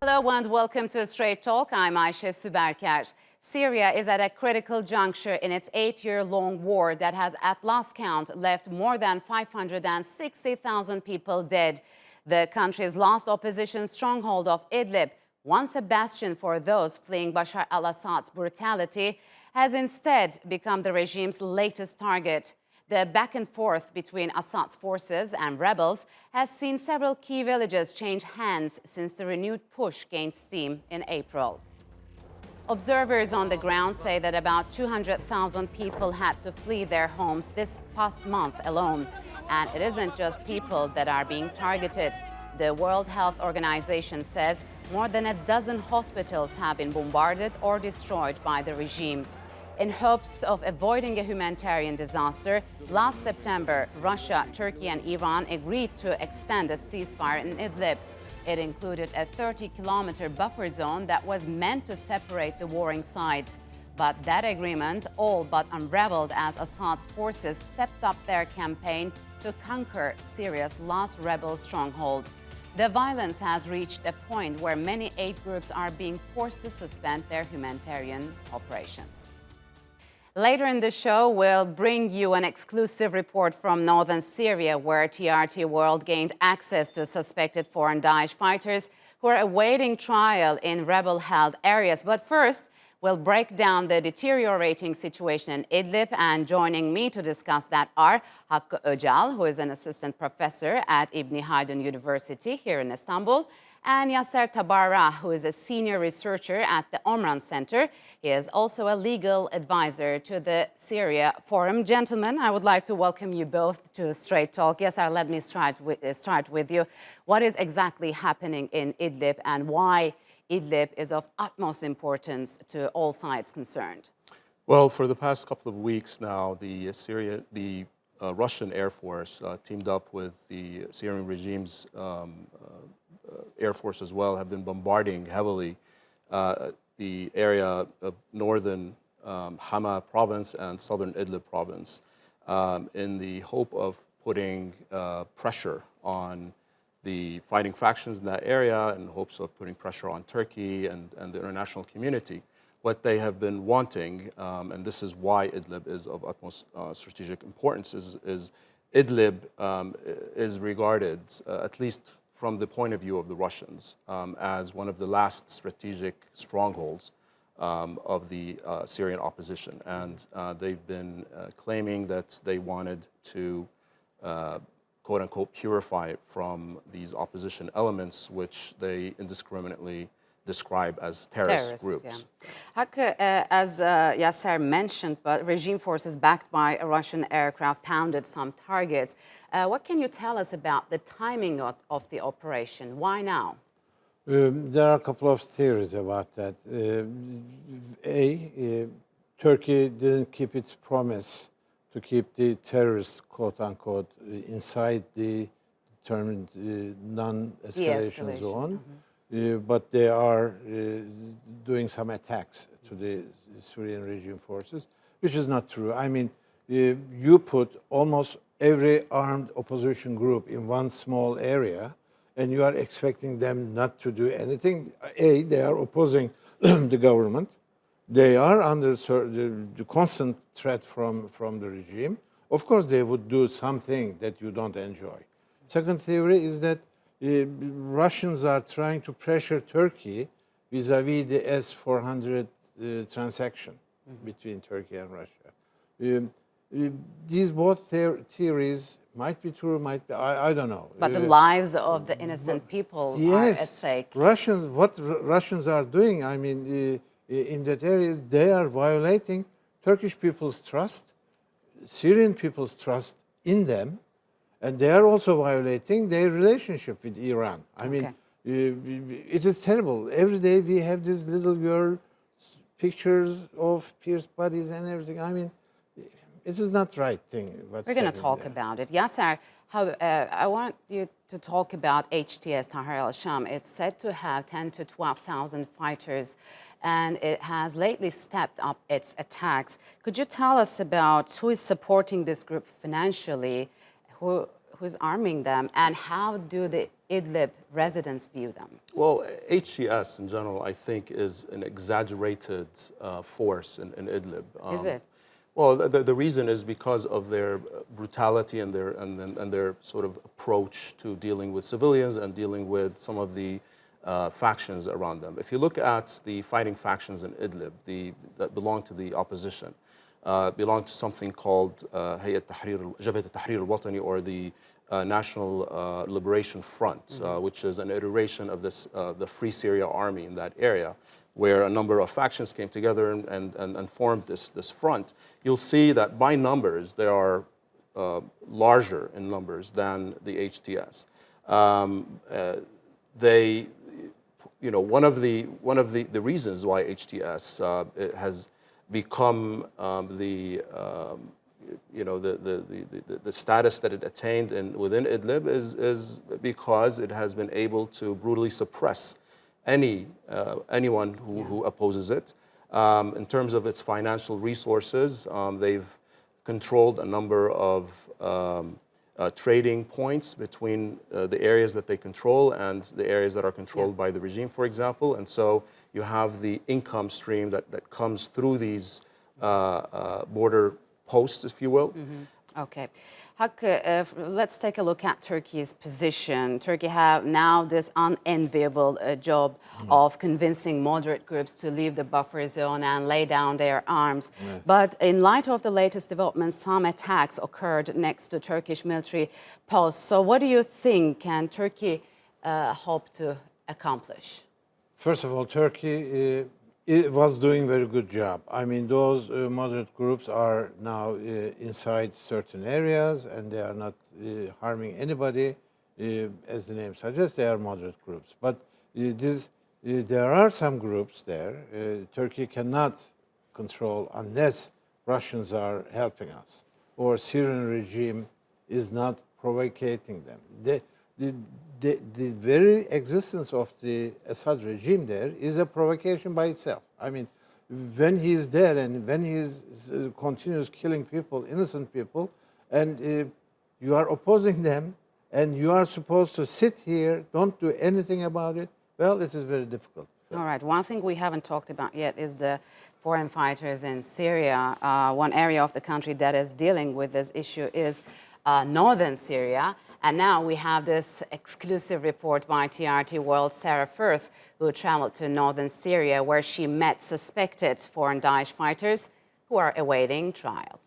Hello and welcome to Straight Talk. I'm Ayşe Süberker. Syria is at a critical juncture in its 8-year-long war that has at last count left more than 560,000 people dead. The country's last opposition stronghold of Idlib, once a bastion for those fleeing Bashar al-Assad's brutality, has instead become the regime's latest target. The back and forth between Assad's forces and rebels has seen several key villages change hands since the renewed push gained steam in April. Observers on the ground say that about 200,000 people had to flee their homes this past month alone. And it isn't just people that are being targeted. The World Health Organization says more than a dozen hospitals have been bombarded or destroyed by the regime. In hopes of avoiding a humanitarian disaster, last September, Russia, Turkey and Iran agreed to extend a ceasefire in Idlib. It included a 30-kilometer buffer zone that was meant to separate the warring sides. But that agreement all but unraveled as Assad's forces stepped up their campaign to conquer Syria's last rebel stronghold. The violence has reached a point where many aid groups are being forced to suspend their humanitarian operations. Later in the show, we'll bring you an exclusive report from northern Syria, where TRT World gained access to suspected foreign Daesh fighters who are awaiting trial in rebel-held areas. But first, we'll break down the deteriorating situation in Idlib, and joining me to discuss that are Hakki Ocal, who is an assistant professor at Ibn-i Haldun University here in Istanbul, and Yasser Tabara, who is a senior researcher at the Omran Center. He is also a legal advisor to the Syria Forum. Gentlemen, I would like to welcome you both to Straight Talk. Yasser, let me start with you. What is exactly happening in Idlib, and why Idlib is of utmost importance to all sides concerned? Well, for the past couple of weeks now, the Russian Air Force teamed up with the Syrian regime's Air Force as well, have been bombarding heavily the area of northern Hama province and southern Idlib province in the hope of putting pressure on the fighting factions in that area, in hopes of putting pressure on Turkey and the international community. What they have been wanting, and this is why Idlib is of utmost strategic importance, is Idlib is regarded, at least from the point of view of the Russians, as one of the last strategic strongholds of the Syrian opposition. And they've been claiming that they wanted to, quote-unquote, purify it from these opposition elements, which they indiscriminately describe as terrorist groups. Yeah. Hakki, as Yasser mentioned, but regime forces backed by a Russian aircraft pounded some targets. What can you tell us about the timing of the operation? Why now? There are a couple of theories about that. Turkey didn't keep its promise to keep the terrorists, quote-unquote, inside the determined non-escalation zone. But they are doing some attacks to the Syrian regime forces, which is not true. I mean, you put almost every armed opposition group in one small area, and you are expecting them not to do anything. They are opposing the government. They are under the constant threat from the regime. Of course, they would do something that you don't enjoy. Second theory is that Russians are trying to pressure Turkey vis-à-vis the S-400 transaction between Turkey and Russia. These both theories might be true, might be, I don't know. But the lives of the innocent people are at stake. What Russians are doing, I mean, in that area, they are violating Turkish people's trust, Syrian people's trust in them, and they are also violating their relationship with Iran. I mean, it is terrible. Every day we have this little girl, pictures of pierced bodies and everything. I mean, it is not right thing. We're going to talk about it. Yasser, I want you to talk about HTS Tahrir al-Sham. It's said to have 10,000 to 12,000 fighters, and it has lately stepped up its attacks. Could you tell us about who is supporting this group financially, who's arming them, and how do the Idlib residents view them? Well, HTS in general, I think, is an exaggerated force in Idlib. Is it? Well, the reason is because of their brutality and their sort of approach to dealing with civilians and dealing with some of the factions around them. If you look at the fighting factions in Idlib that belong to the opposition, belong to something called Jabhat al-Tahrir al-Watani, or the National Liberation Front, which is an iteration of the Free Syria Army in that area, where a number of factions came together and formed this front. You'll see that by numbers, they are larger in numbers than the HTS. One of the reasons why HTS has become the status that it attained within Idlib is because it has been able to brutally suppress anyone who opposes it. In terms of its financial resources, they've controlled a number of trading points between the areas that they control and the areas that are controlled by the regime, for example. And so you have the income stream that comes through these border posts, if you will. Okay. Hakki, let's take a look at Turkey's position. Turkey have now this unenviable job of convincing moderate groups to leave the buffer zone and lay down their arms. But in light of the latest developments, some attacks occurred next to Turkish military posts. So what do you think can Turkey hope to accomplish? First of all, Turkey it was doing a very good job. I mean, those moderate groups are now inside certain areas, and they are not harming anybody. As the name suggests, they are moderate groups. But there are some groups there Turkey cannot control unless Russians are helping us, or Syrian regime is not provocating them. The very existence of the Assad regime there is a provocation by itself. I mean, when he is there and when he continues killing people, innocent people, and you are opposing them, and you are supposed to sit here, don't do anything about it, well, it is very difficult. All right. One thing we haven't talked about yet is the foreign fighters in Syria. One area of the country that is dealing with this issue is northern Syria. And now we have this exclusive report by TRT World, Sarah Firth, who traveled to northern Syria, where she met suspected foreign Daesh fighters who are awaiting trial.